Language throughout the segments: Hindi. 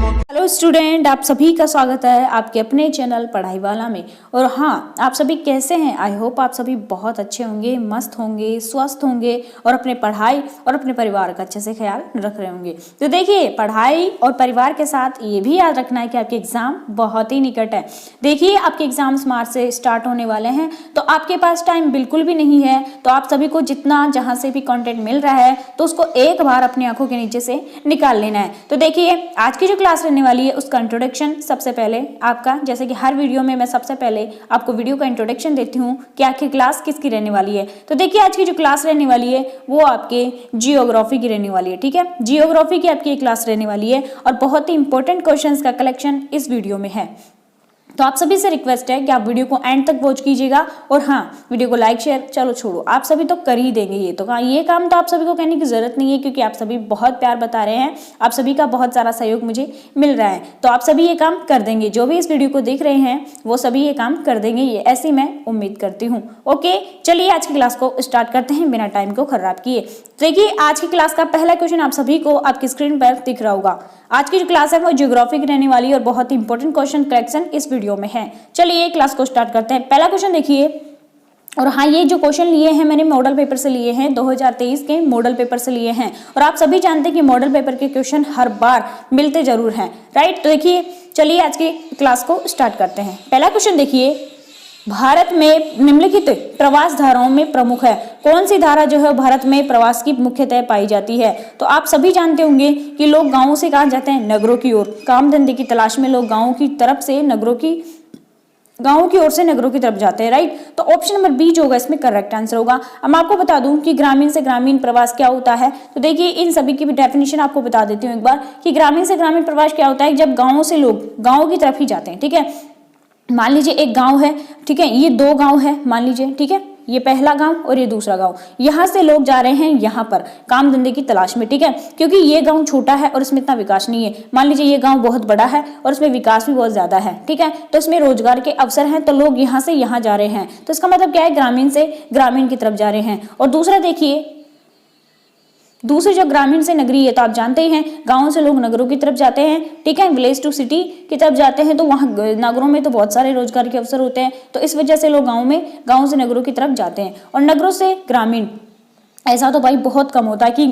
हेलो स्टूडेंट, आप सभी का स्वागत है आपके अपने चैनल पढ़ाई वाला में। और हाँ, आप सभी कैसे हैं? आई होप आप सभी बहुत अच्छे होंगे, मस्त होंगे, स्वस्थ होंगे और अपने पढ़ाई और अपने परिवार का अच्छे से ख्याल रख रहे होंगे। तो देखिए, पढ़ाई और परिवार के साथ ये भी याद रखना है कि आपके एग्जाम बहुत ही निकट है। देखिए, आपके एग्जाम्स मार्च से स्टार्ट होने वाले हैं, तो आपके पास टाइम बिल्कुल भी नहीं है। तो आप सभी को जितना जहाँ से भी कंटेंट मिल रहा है तो उसको एक बार अपनी आंखों के नीचे से निकाल लेना है। तो देखिए, आज की जो क्लास रहने वाली है उसका इंट्रोडक्शन सबसे पहले आपका, जैसे कि हर वीडियो में मैं सबसे पहले आपको वीडियो का इंट्रोडक्शन देती हूँ कि आखिर क्लास किसकी रहने वाली है। तो देखिए, आज की जो क्लास रहने वाली है वो आपके जियोग्राफी की रहने वाली है। ठीक है, जियोग्राफी की आपकी क्लास रहने वाली है और बहुत ही इंपॉर्टेंट क्वेश्चंस का कलेक्शन इस वीडियो में है। तो आप सभी से रिक्वेस्ट है कि आप वीडियो को एंड तक वॉच कीजिएगा और हाँ, वीडियो को लाइक शेयर चलो छोड़ो, आप सभी तो कर ही देंगे। ये तो कहा, ये काम तो आप सभी को कहने की जरूरत नहीं है क्योंकि आप सभी बहुत प्यार बता रहे हैं, आप सभी का बहुत सारा सहयोग मुझे मिल रहा है। तो आप सभी ये काम कर देंगे, जो भी इस वीडियो को देख रहे हैं वो सभी ये काम कर देंगे, ये ऐसी मैं उम्मीद करती हूँ। ओके, चलिए आज की क्लास को स्टार्ट करते हैं बिना टाइम को खराब किए। देखिए, आज की क्लास का पहला क्वेश्चन आप सभी को आपकी स्क्रीन पर दिख रहा होगा। आज की जो क्लास है वो ज्योग्राफी की रहने वाली है और बहुत ही इंपॉर्टेंट क्वेश्चन कलेक्शन इस वीडियो में है। चलिए क्लास को स्टार्ट करते हैं। पहला क्वेश्चन देखिए, और हाँ, ये जो क्वेश्चन लिए हैं मैंने मॉडल पेपर से लिए हैं, 2023 के मॉडल पेपर से लिए हैं। और आप सभी जानते हैं कि मॉडल पेपर के क्वेश्चन हर बार मिलते जरूर हैं, राइट। तो देखिए, चलिए आज की क्लास को स्टार्ट करते हैं। पहला क्वेश्चन देखिए, भारत में निम्नलिखित प्रवास धाराओं में प्रमुख है। कौन सी धारा जो है भारत में प्रवास की मुख्यतः पाई जाती है? तो आप सभी जानते होंगे कि लोग गांवों से कहाँ जाते हैं? नगरों की ओर। काम धंधे की तलाश में लोग गांवों की ओर से नगरों की तरफ जाते हैं, राइट। तो ऑप्शन नंबर बी जो होगा इसमें करेक्ट आंसर होगा। अब मैं आपको बता दूं कि ग्रामीण से ग्रामीण प्रवास क्या होता है। तो देखिए, इन सभी की भी डेफिनेशन आपको बता देती हूँ एक बार कि ग्रामीण से ग्रामीण प्रवास क्या होता है, जब गाँवों से लोग गाँव की तरफ ही जाते हैं। ठीक है, मान लीजिए एक गांव है, ठीक है, ये दो गांव है मान लीजिए, ठीक है, ये पहला गांव और ये दूसरा गांव। यहां से लोग जा रहे हैं यहां पर काम धंधे की तलाश में, ठीक है, क्योंकि ये गांव छोटा है और इसमें इतना विकास नहीं है। मान लीजिए ये गांव बहुत बड़ा है और इसमें विकास भी बहुत ज्यादा है, ठीक है, तो इसमें रोजगार के अवसर हैं, तो लोग यहां से यहां जा रहे हैं। तो इसका मतलब क्या है? ग्रामीण से ग्रामीण की तरफ जा रहे हैं। और दूसरा देखिए, दूसरी जो ग्रामीण से नगरीय है, तो आप जानते ही हैं गांवों से लोग नगरों की तरफ जाते हैं, ठीक है, विलेज टू सिटी की तरफ जाते हैं। तो वहां नगरों में तो बहुत सारे रोजगार के अवसर होते हैं, तो इस वजह से लोग गांव से नगरों की तरफ जाते हैं। और नगरों से ग्रामीण ऐसा तो भाई बहुत कम होता है कि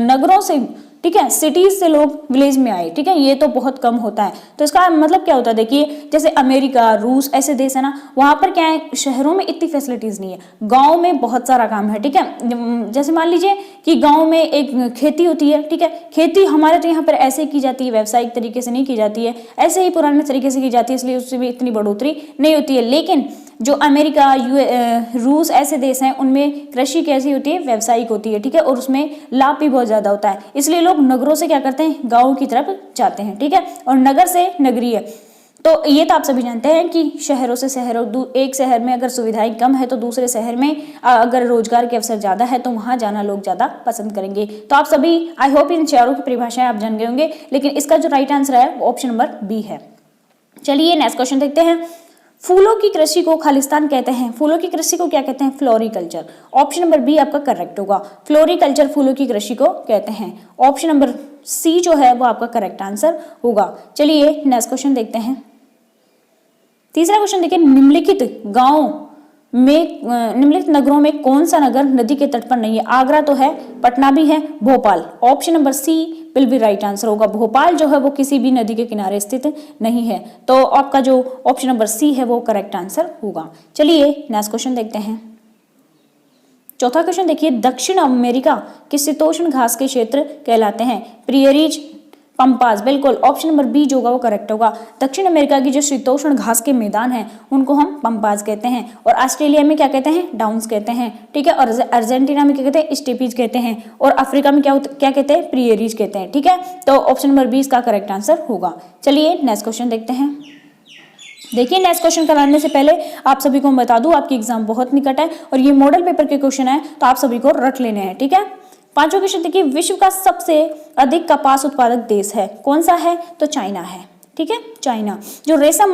नगरों से, ठीक है, सिटीज से लोग विलेज में आए, ठीक है, ये तो बहुत कम होता है। तो इसका मतलब क्या होता है? देखिए, जैसे अमेरिका, रूस ऐसे देश है ना, वहां पर क्या है, शहरों में इतनी फैसिलिटीज नहीं है, गांव में बहुत सारा काम है, ठीक है। जैसे मान लीजिए कि गांव में एक खेती होती है, ठीक है, खेती हमारे तो यहाँ पर ऐसे की जाती है, व्यावसायिक तरीके से नहीं की जाती है, ऐसे ही पुराने तरीके से की जाती है, इसलिए उससे भी इतनी बढ़ोतरी नहीं होती है। लेकिन जो अमेरिका, रूस ऐसे देश हैं उनमें कृषि कैसी होती है? व्यावसायिक होती है, ठीक है, और उसमें लाभ भी बहुत ज्यादा होता है। इसलिए लोग नगरों से क्या करते हैं? गाँव की तरफ जाते हैं, ठीक है, और नगर से नगरीय। तो ये तो आप सभी जानते हैं कि शहरों से शहरों, एक शहर में अगर सुविधाएं कम है तो दूसरे शहर में अगर रोजगार के अवसर ज्यादा है तो वहां जाना लोग ज्यादा पसंद करेंगे। तो आप सभी, आई होप इन चारों की परिभाषाएं आप जान गए होंगे, लेकिन इसका जो राइट आंसर है वो ऑप्शन नंबर बी है। चलिए नेक्स्ट क्वेश्चन देखते हैं। फूलों की कृषि को खालिस्तान कहते हैं। फूलों की कृषि को क्या कहते हैं? फ्लोरिकल्चर। ऑप्शन नंबर बी आपका करेक्ट होगा, फ्लोरिकल्चर फूलों की कृषि को कहते हैं। ऑप्शन नंबर सी जो है वो आपका करेक्ट आंसर होगा। चलिए नेक्स्ट क्वेश्चन देखते हैं। तीसरा क्वेश्चन देखिए, निम्नलिखित नगरों में कौन सा नगर नदी के तट पर नहीं है? आगरा तो है, पटना भी है, Bhopal. Option number C will be right answer होगा। भोपाल जो है वो किसी भी नदी के किनारे स्थित नहीं है, तो आपका जो ऑप्शन नंबर सी है वो करेक्ट आंसर होगा। चलिए नेक्स्ट क्वेश्चन देखते हैं। चौथा क्वेश्चन देखिए, दक्षिण अमेरिका के शीतोष्ण घास के क्षेत्र कहलाते हैं? प्रियरीज, पंपास, बिल्कुल ऑप्शन नंबर बी जो होगा वो करेक्ट होगा। दक्षिण अमेरिका की जो शीतोष्ण घास के मैदान हैं उनको हम पंपास कहते हैं, और ऑस्ट्रेलिया में क्या कहते हैं? डाउन्स कहते हैं, ठीक है, और अर्जेंटीना में क्या कहते हैं? स्टेपीज कहते हैं, और अफ्रीका में क्या कहते हैं? प्रियरीज कहते हैं, ठीक है। तो ऑप्शन नंबर बी इसका करेक्ट आंसर होगा। चलिए नेक्स्ट क्वेश्चन देखते हैं। देखिए, नेक्स्ट क्वेश्चन कराने से पहले आप सभी को मैं बता दूं आपकी एग्जाम बहुत निकट है और ये मॉडल पेपर के क्वेश्चन है, तो आप सभी को रट लेने हैं, ठीक है। पांचवा क्वेश्चन देखिए, विश्व का सबसे अधिक कपास उत्पादक देश है, कौन सा है? तो चाइना है, ठीक है, चाइना। जो रेशम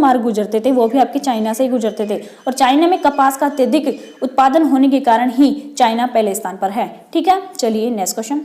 मार्ग गुजरते थे वो भी आपके चाइना से ही गुजरते थे, और चाइना में कपास का अत्यधिक उत्पादन होने के कारण ही चाइना पहले स्थान पर है, ठीक है। चलिए नेक्स्ट क्वेश्चन।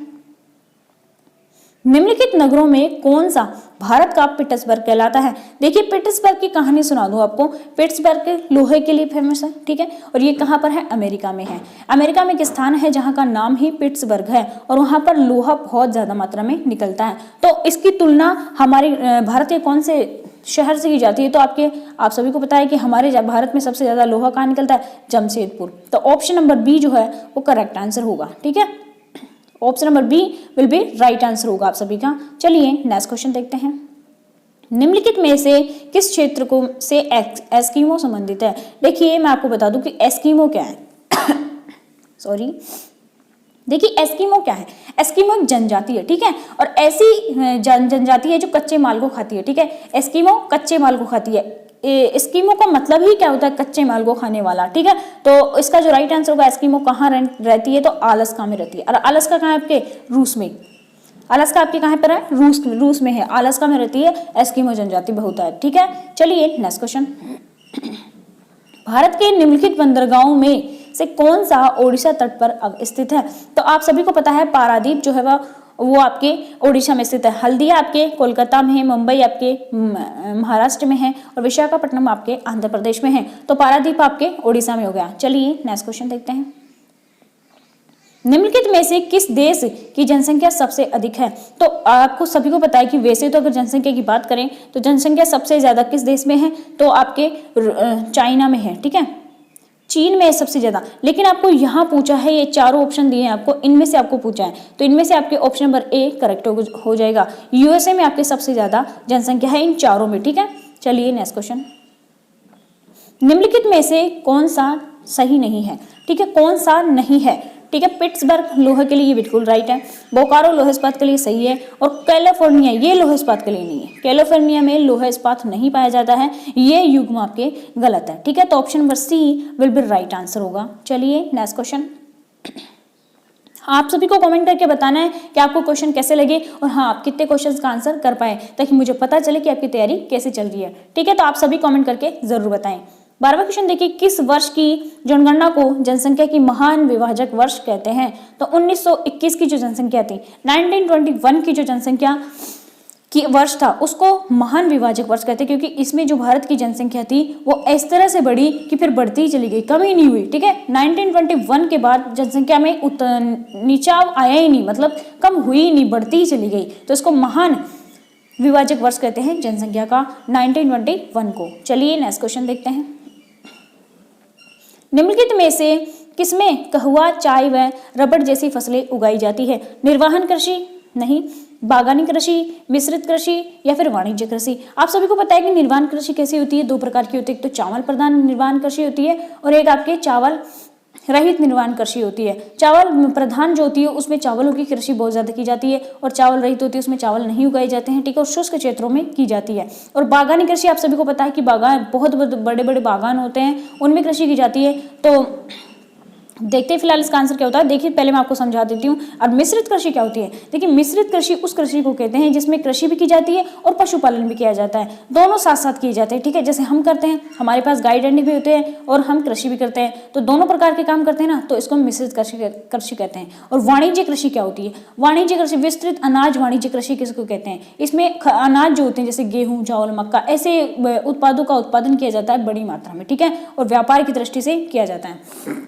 निम्नलिखित नगरों में कौन सा भारत का पिट्सबर्ग कहलाता है? देखिए पिट्सबर्ग की कहानी सुना दूं आपको। पिट्सबर्ग लोहे के लिए फेमस है, ठीक है, और ये कहाँ पर है? अमेरिका में है। अमेरिका में एक स्थान है जहाँ का नाम ही पिट्सबर्ग है और वहाँ पर लोहा बहुत ज्यादा मात्रा में निकलता है। तो इसकी तुलना हमारे भारत के कौन से शहर से की जाती है? तो आप सभी को पता है कि हमारे भारत में सबसे ज्यादा लोहा कहाँ निकलता है? जमशेदपुर। तो ऑप्शन नंबर बी जो है वो करेक्ट आंसर होगा, ठीक है। Option number B will be right answer होगा आप सभी का। चलिए नेक्स्ट क्वेश्चन देखते हैं। निम्नलिखित में से किस क्षेत्र को से एस्किमो संबंधित है? देखिए मैं आपको बता दूं कि एस्किमो क्या है। सॉरी, देखिए एस्किमो क्या है? एस्किमो एक जनजाति है, ठीक है, और ऐसी जनजाति है जो कच्चे माल को खाती है, ठीक है। एस्किमो कच्चे माल को खाती है। एस्किमो का मतलब ही क्या होता है? कच्चे माल को खाने वाला, ठीक है। तो इसका जो राइट आंसर होगा, एस्किमो कहाँ रहती है? तो अलास्का में रहती है। और अलास्का कहाँ है आपके? रूस में। अलास्का आपके कहाँ पर है? रूस में है। अलास्का में रहती है एस्किमो जनजाति बहुत है, ठीक है। चलिए नेक्स्ट क्वेश्चन। भारत के निम्नलिखित बंदरगाहों में से कौन सा ओडिशा तट पर स्थित है? तो आप सभी को पता है पारादीप जो है वो आपके ओडिशा में स्थित है। हल्दिया आपके कोलकाता में है, मुंबई आपके महाराष्ट्र में है और विशाखापट्टनम आपके आंध्र प्रदेश में है। तो पारादीप आपके ओडिशा में हो गया। चलिए नेक्स्ट क्वेश्चन देखते हैं। निम्नलिखित में से किस देश की जनसंख्या सबसे अधिक है? तो आपको सभी को पता है कि वैसे तो अगर जनसंख्या की बात करें तो जनसंख्या सबसे ज्यादा किस देश में है? तो आपके चाइना में है, ठीक है, चीन में है सबसे ज्यादा। लेकिन आपको यहाँ पूछा है, ये चारों ऑप्शन दिए हैं आपको, इनमें से आपको पूछा है, तो इनमें से आपके ऑप्शन नंबर ए करेक्ट हो जाएगा। यूएसए में आपके सबसे ज्यादा जनसंख्या है इन चारों में, ठीक है। चलिए नेक्स्ट क्वेश्चन। निम्नलिखित में से कौन सा सही नहीं है? ठीक है, कौन सा नहीं है? ठीक है, पिट्सबर्ग लोहे के लिए ये बिल्कुल राइट है, बोकारो लोहे इस्पात के लिए सही है, और कैलिफोर्निया ये लोहे इस्पात के लिए नहीं है। कैलिफोर्निया में लोहे इस्पात नहीं पाया जाता है, ये युग्म आपके गलत है, ठीक है। तो option number C will be right answer होगा। चलिए नेक्स्ट क्वेश्चन। आप सभी को कमेंट करके बताना है कि आपको क्वेश्चन कैसे लगे और हाँ आप कितने क्वेश्चंस का आंसर कर पाए, ताकि मुझे पता चले कि आपकी तैयारी कैसे चल रही है, ठीक है। तो आप सभी कमेंट करके जरूर बताएं। 12वां क्वेश्चन देखिए, किस वर्ष की जनगणना को जनसंख्या की महान विभाजक वर्ष कहते हैं? तो 1921 की जो जनसंख्या थी, 1921 की जो जनसंख्या की वर्ष था उसको महान विभाजक वर्ष कहते हैं, क्योंकि इसमें जो भारत की जनसंख्या थी वो इस तरह से बढ़ी कि फिर बढ़ती ही चली गई, कमी नहीं हुई, ठीक है। 1921 के बाद जनसंख्या में नीचाव आया ही नहीं, मतलब कम हुई ही नहीं, बढ़ती ही चली गई, तो इसको महान विभाजक वर्ष कहते हैं जनसंख्या का 1921 को। चलिए नेक्स्ट क्वेश्चन देखते हैं। निम्नलिखित में से किसमें कहवा, चाय व रबड़ जैसी फसलें उगाई जाती है? निर्वाहन कृषि नहीं, बागानी कृषि, मिश्रित कृषि या फिर वाणिज्य कृषि। आप सभी को पता है कि निर्वाहन कृषि कैसी होती है? दो प्रकार की होती है, एक तो चावल प्रधान निर्वाहन कृषि होती है और एक आपके चावल रहित निर्वाहन कृषि होती है। चावल प्रधान जो होती है उसमें चावलों की कृषि बहुत ज्यादा की जाती है, और चावल रहित होती है उसमें चावल नहीं उगाए जाते हैं, ठीक है, और शुष्क क्षेत्रों में की जाती है। और बागानी कृषि आप सभी को पता है कि बागान बहुत बड़े बड़े बागान होते हैं, उनमें कृषि की जाती है। तो देखते हैं फिलहाल इसका आंसर क्या होता है। देखिए पहले मैं आपको समझा देती हूँ। और मिश्रित कृषि क्या होती है? देखिए मिश्रित कृषि उस कृषि को कहते हैं जिसमें कृषि भी की जाती है और पशुपालन भी किया जाता है, दोनों साथ साथ किए जाते हैं, ठीक है। जैसे हम करते हैं, हमारे पास गाय डंडी भी होते हैं और हम कृषि भी करते हैं, तो दोनों प्रकार के काम करते हैं ना, तो इसको मिश्रित कृषि कहते हैं। और वाणिज्य कृषि क्या होती है? वाणिज्य कृषि, विस्तृत अनाज वाणिज्य कृषि किसको कहते हैं? इसमें अनाज जो होते हैं जैसे गेहूं, चावल, मक्का, ऐसे उत्पादों का उत्पादन किया जाता है बड़ी मात्रा में, ठीक है, और व्यापार की दृष्टि से किया जाता है,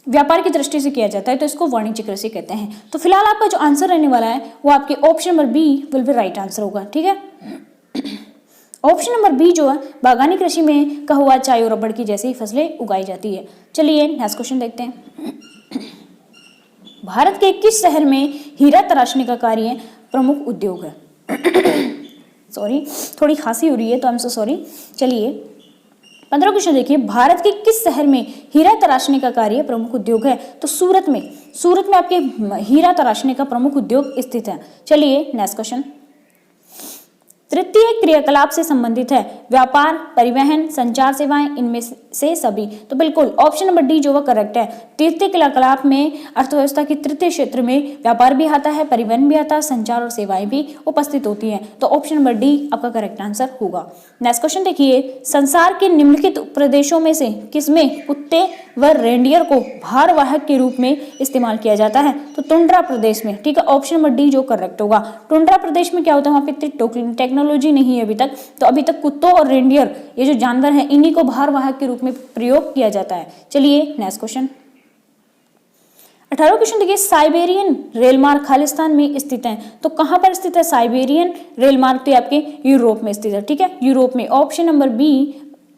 व्यापार की दृष्टि से किया जाता है, तो इसको वाणिज्य कृषि कहते हैं। तो फिलहाल आपका जो आंसर रहने वाला है वो आपके option number B will be right answer होगा, ठीक है। ऑप्शन नंबर बी जो है, बागानी कृषि में कहवा, चाय और रबड़ की जैसी फसलें उगाई जाती है। चलिए नेक्स्ट क्वेश्चन देखते हैं। भारत के किस शहर में हीरा तराशने का कार्य प्रमुख उद्योग है? सॉरी, थोड़ी खांसी हो रही है तो आई एम सो सॉरी। चलिए 15 क्वेश्चन देखिए, भारत के किस शहर में हीरा तराशने का कार्य प्रमुख उद्योग है? तो सूरत में आपके हीरा तराशने का प्रमुख उद्योग स्थित है। चलिए नेक्स्ट क्वेश्चन। तृतीय क्रियाकलाप से संबंधित है, व्यापार, परिवहन, संचार सेवाएं, इनमें से सभी। तो बिल्कुल ऑप्शन नंबर डी जो वह करेक्ट है। तृतीय क्रियाकलाप में अर्थव्यवस्था के तृतीय क्षेत्र में व्यापार भी आता है, परिवहन भी आता है, संचार और सेवाएं भी उपस्थित होती हैं। तो ऑप्शन नंबर डी आपका करेक्ट आंसर होगा। नेक्स्ट क्वेश्चन देखिए, संसार के निम्नलिखित प्रदेशों में से किसमें कुत्ते व रेंडियर को भारवाहक के रूप में इस्तेमाल किया जाता है? तो टुंड्रा प्रदेश में, ठीक है, ऑप्शन नंबर डी जो करेक्ट होगा। टुंड्रा प्रदेश में क्या होता है, वहां पे इतनी टेक्नोलॉजी नहीं है अभी तक, तो अभी तक कुत्तों और रेंडियर ये जो जानवर हैं इन्हीं को भारवाहक के रूप में प्रयोग किया जाता है। चलिए नेक्स्ट क्वेश्चन 18 क्वेश्चन देखिए, साइबेरियन रेल मार्ग खालिस्तान में स्थित है। तो कहां पर स्थित है साइबेरियन रेल मार्ग? तो आपके यूरोप में स्थित है, ठीक है, यूरोप में। ऑप्शन नंबर बी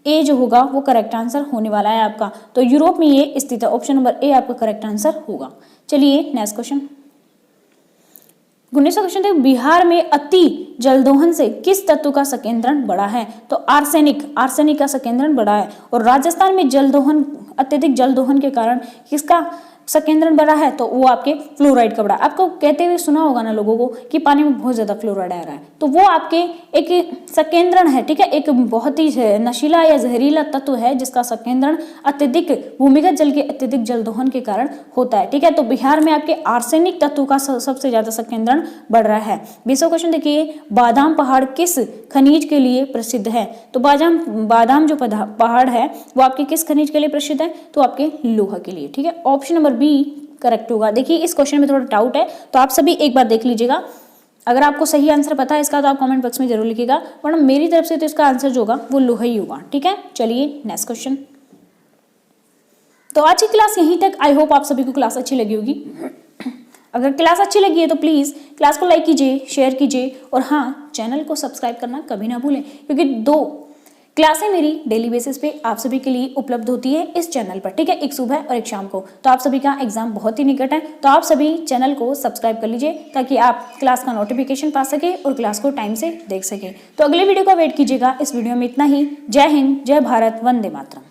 ए जो होगा वो करेक्ट आंसर होने वाला है आपका। तो यूरोप में ये स्थित है, ऑप्शन नंबर ए आपका करेक्ट आंसर होगा। चलिए नेक्स्ट क्वेश्चन 19वां क्वेश्चन देखो, बिहार में अति जलदोहन से किस तत्व का संकेंद्रण बढ़ा है? तो आर्सेनिक का संकेंद्रण बढ़ा है। और राजस्थान में अत्यधिक जलदोहन के कारण किसका संकेंद्रण बढ़ा है? तो वो आपके फ्लोराइड का बढ़ा। आपको कहते हुए सुना होगा ना लोगों को कि पानी में बहुत ज्यादा फ्लोराइड आ रहा है, तो वो आपके एक संकेंद्रण है, ठीक है, एक बहुत ही नशीला या जहरीला तत्व है जिसका संकेंद्रण अत्यधिक भूमिगत जल के अत्यधिक जलदोहन के कारण होता है, ठीक है। तो बिहार में आपके आर्सेनिक तत्व का सबसे ज्यादा संकेंद्रण बढ़ रहा है। 20वां क्वेश्चन देखिए, बादाम पहाड़ किस खनिज के लिए प्रसिद्ध है? तो बादाम जो पहाड़ है वो आपके किस खनिज के लिए प्रसिद्ध है? तो आपके लोहा के लिए, ठीक है, ऑप्शन नंबर बी करेक्ट होगा। देखिए इस क्वेश्चन में थोड़ा डाउट है तो आप सभी एक बार देख लीजिएगा। अगर आपको सही आंसर पता है इसका तो आप कमेंट बॉक्स में जरूर लिखिएगा, वरना मेरी तरफ से तो इसका आंसर जो होगा वो लोहा ही होगा, ठीक है। चलिए नेक्स्ट क्वेश्चन। तो आज की क्लास यहीं तक। आई होप आप सभी को क्लास अच्छी लगी होगी। अगर क्लास अच्छी लगी है तो प्लीज़ क्लास को लाइक कीजिए, शेयर कीजिए और हाँ, चैनल को सब्सक्राइब करना कभी ना भूलें, क्योंकि 2 क्लासें मेरी डेली बेसिस पे आप सभी के लिए उपलब्ध होती है इस चैनल पर, ठीक है, एक सुबह और एक शाम को। तो आप सभी का एग्जाम बहुत ही निकट है, तो आप सभी चैनल को सब्सक्राइब कर लीजिए ताकि आप क्लास का नोटिफिकेशन पा सके और क्लास को टाइम से देख सके। तो अगले वीडियो का वेट कीजिएगा। इस वीडियो में इतना ही। जय हिंद, जय भारत, वंदे मातरम।